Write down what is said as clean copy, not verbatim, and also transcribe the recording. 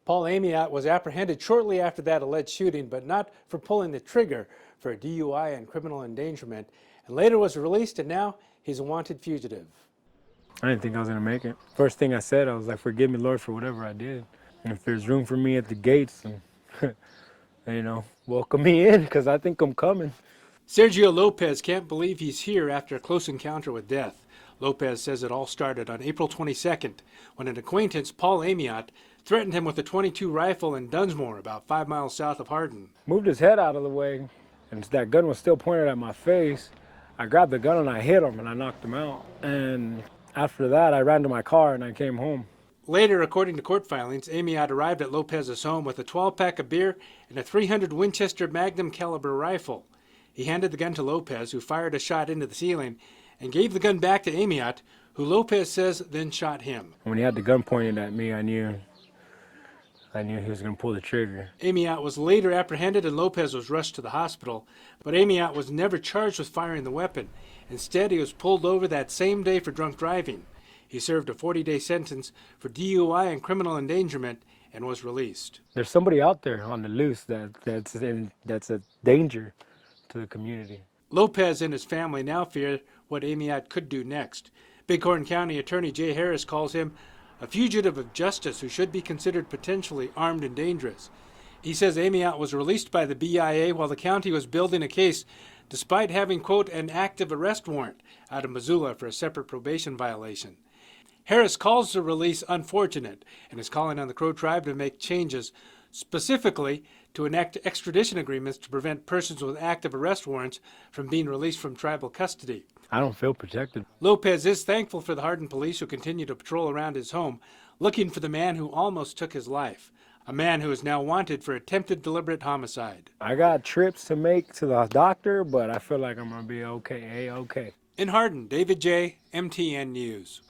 Paul Amiot was apprehended shortly after that alleged shooting, but not for pulling the trigger for a DUI and criminal endangerment, and later was released, and now he's a wanted fugitive. I didn't think I was going to make it. First thing I said, I was like, forgive me, Lord, for whatever I did. And if there's room for me at the gates, then, you know, welcome me in, because I think I'm coming. Sergio Lopez can't believe he's here after a close encounter with death. Lopez says it all started on April 22nd, when an acquaintance, Paul Amiot, threatened him with a .22 rifle in Dunsmore, about 5 miles south of Hardin. Moved his head out of the way, and that gun was still pointed at my face. I grabbed the gun and I hit him and I knocked him out. And after that, I ran to my car and I came home. Later, according to court filings, Amiot arrived at Lopez's home with a 12-pack of beer and a .300 Winchester Magnum caliber rifle. He handed the gun to Lopez, who fired a shot into the ceiling, and gave the gun back to Amiot, who Lopez says then shot him. When he had the gun pointed at me, I knew he was going to pull the trigger. Amiot was later apprehended and Lopez was rushed to the hospital, but Amiot was never charged with firing the weapon. Instead, he was pulled over that same day for drunk driving. He served a 40-day sentence for DUI and criminal endangerment and was released. There's somebody out there on the loose that's a danger to the community. Lopez and his family now fear what Amiot could do next. Bighorn County Attorney Jay Harris calls him a fugitive of justice who should be considered potentially armed and dangerous. He says Amiot was released by the BIA while the county was building a case despite having, quote, an active arrest warrant out of Missoula for a separate probation violation. Harris calls the release unfortunate and is calling on the Crow tribe to make changes, specifically to enact extradition agreements to prevent persons with active arrest warrants from being released from tribal custody. I don't feel protected. Lopez is thankful for the Hardin police who continue to patrol around his home, looking for the man who almost took his life, a man who is now wanted for attempted deliberate homicide. I got trips to make to the doctor, but I feel like I'm going to be okay, A-okay. In Hardin, David J., MTN News.